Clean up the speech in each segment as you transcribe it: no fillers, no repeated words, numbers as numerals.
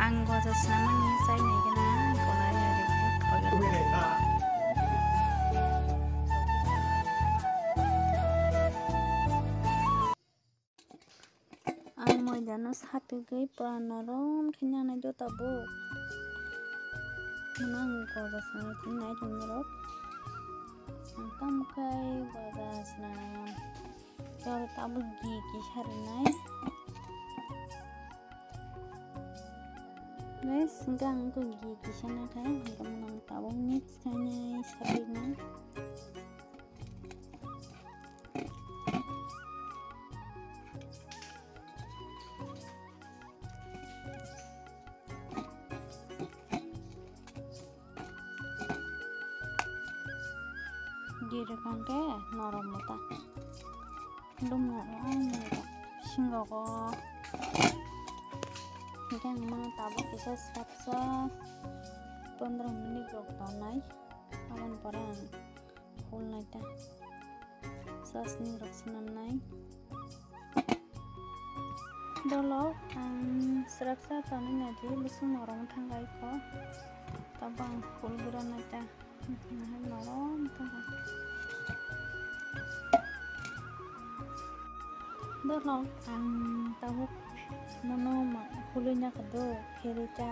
Ang gozas naman ni say ni gina ko na ya di ang mo janos hati gay pranaron kanya na jo tabo nang gozas na tinay tumurok ang tamkay gozas na pero tabo gigi harinay guys, hanggang ko gigi siya na kaya hanggang mo nang tabong mix kanya sabi na giri kante norom mata dum norom mata singa ko hingga mga tabo kisah sa 15 menit waktu naik awan parang full naik ta sas ni raksanan naik dolo ang seraksa tahun ini busung orang tanggai ko tabang full bulan naik ta nah orang tanggai dolo ang tabo mono hulunya kado kerja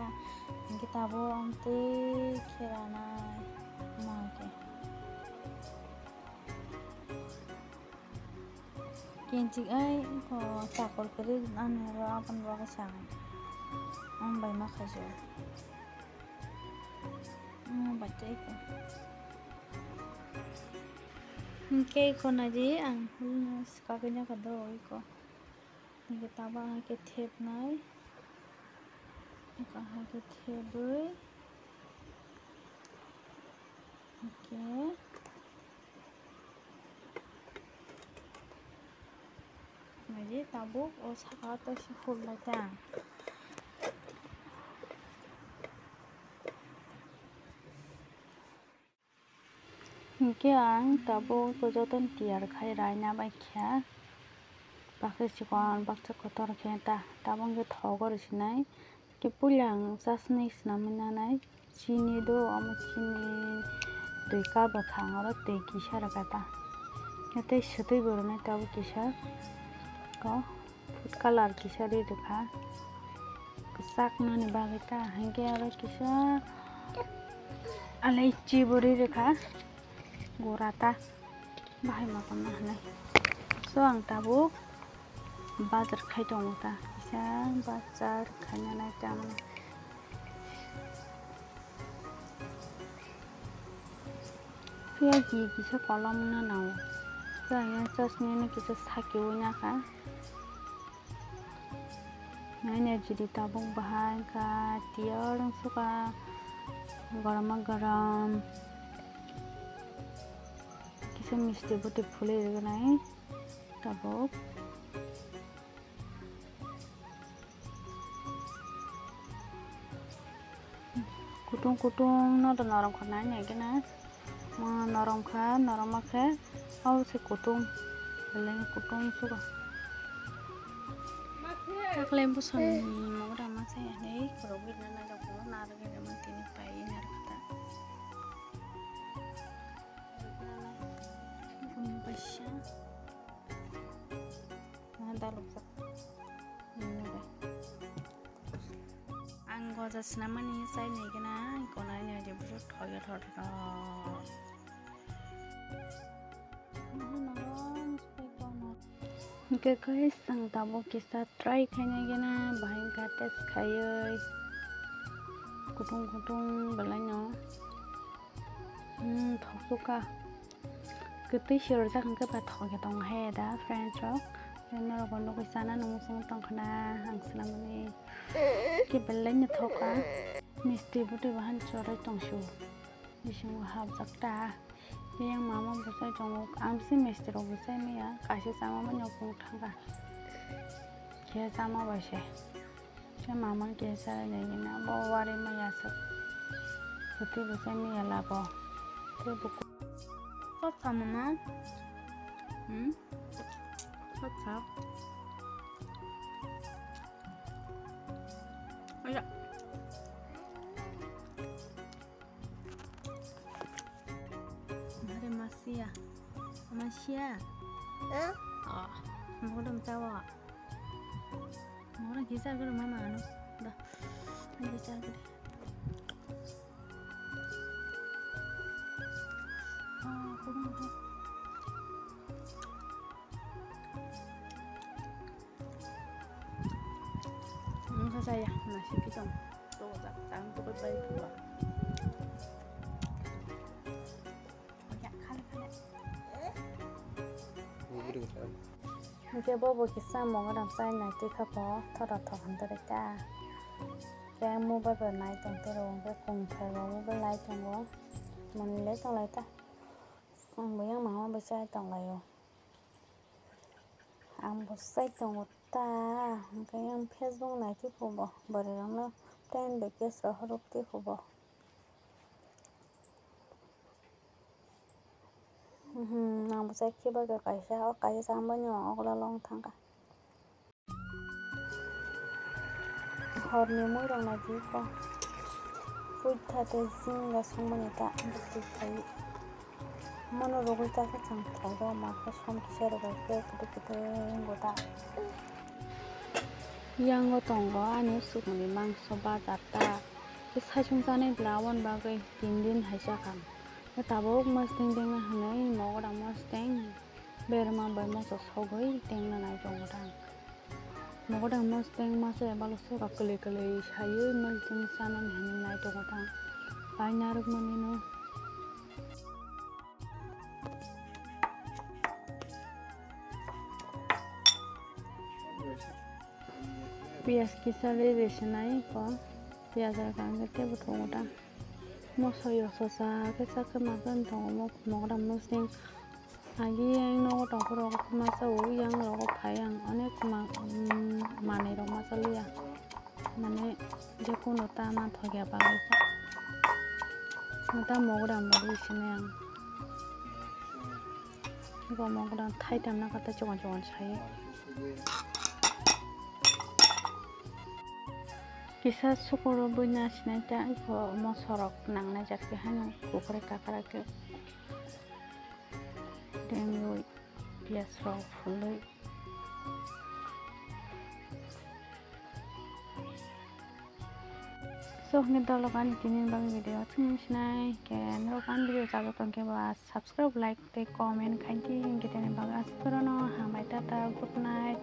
kita bawa ante kirana mage kincik ay ko takol kiri anero apan bawa sang ang bay makajo baca itu Oke, ko na di ang kakaknya kado iko kita bang ke tape nai kah ke tape oke jadi tabuk os atau si full lata oke ang tabuk ko joton tiar khai rai na ba kya pakai cikon bakca kotor kenta tabung ke thogor sinai ke pulang sasni sinamina nai chini do am chini dui ka bakhang aro te kisar kata kete sutui borone tabu kisar ko food color kisar di dekha sak nani bagita hangke aro kisar alaichi bori dekha gorata bahai makan nai so ang tabuk bazar khai dong ta bisa bazar khanya na jam pia gi bisa kolom na naw saya sasnya na kita sakit nya ka nanya jadi tabung bahan ka tiar suka garam kisah misti buti phule nai tabuk kutung no to norom khana nya gena ma norom kha au se kutung belen kutung suka tak lembu soni mo da ma se nei korobit na na ko na ra ge man tini pai na kata basya na dalok sa ang gozas naman ni say ni gina ko na niya di busuk thoya thora ke guys sang tabo kita try kanya gina bahin ka test kayai kutung balanyo thoksuka keti share sa kan ke ba thoya tong he da friends rock Nero kono ko sana nung sung tong khana ang salamani ki belanya thoka misti buti bahan chore tong shu bising hab sakta yang mama busai tong am si misti ro busai me ya kashi sama ma nyok thanga ke sama ba she che mama ke sa ne na bo wari ma ya sa buti busai me ya la bo te buku so sama ma What's up? Ayo. Ada Masia. Mau dong cowok. Mau lagi saya ke rumah mana? Udah, lagi saya ke deh. Aku mau. Saya masih pitong. Tuh, tak tuh baik dua. Cái bố bố cái sao mong cái làm sai này thì khá bó thọ đọt thọ hẳn tới cả cái mua bây giờ này tổng tới rồi cái cùng phải vào mua bây lại tổng bó mình lấy tổng lại ta xong bây giờ mà bây giờ tổng lại rồi ăn bột xay tổng một ta cái em Facebook này thì phụ bó bởi vì nó tên để cái sở hữu thì phụ bó nang bột xay khi bây giờ cái sao bao nhiêu ở là long thang cả horny mo rong na ji ko food tha te zing ga song mani ta bukti kai mono rogo ta ka chang thai ro ma ka som ki sero ga ke ku ngo ta yang go tong go ani su ni mang so ba ta ta ke sa chung sa ne blawan ba gai tin din hai sa kam ta bo mustang ding na hanai mo ga mustang ber ma ba ma so so gai teng na nai jong ga mau đang mustang masih balu suka kali saya mungkin sana nih naik toko tang banyak menino pias kisah lagi senai kok pias akan kita betul tang mau soyo sosa kita kemakan toko mau đang mustang lagi yang nongol toko rokok masa yang rokok payang aneh mana rokok masa liya mana dia pun utama thogi apa gitu nata mau orang baru sini yang gak mau orang Thai dan nak kata cuman saya kisah syukur punya sini tak kok mau sorok nang najar kehan kukur kakak dengan biasa full so kita lakukan ini bang video ini kan lakukan video jago tongke bahas subscribe like comment kanti kita nih bang astrono hamai tata good night